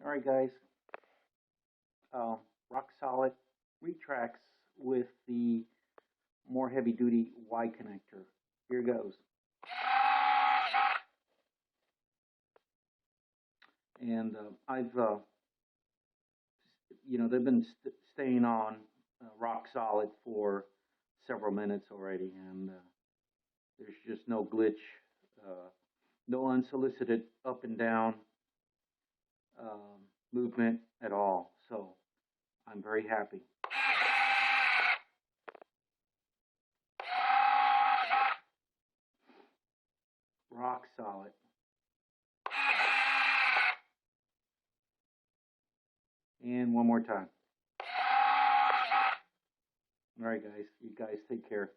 All right, guys. Rock solid retracts with the more heavy duty Y connector. Here goes. And they've been staying on rock solid for several minutes already, and there's just no glitch, no unsolicited up and down movement at all. So I'm very happy. Rock solid. And one more time. All right, guys. You guys take care.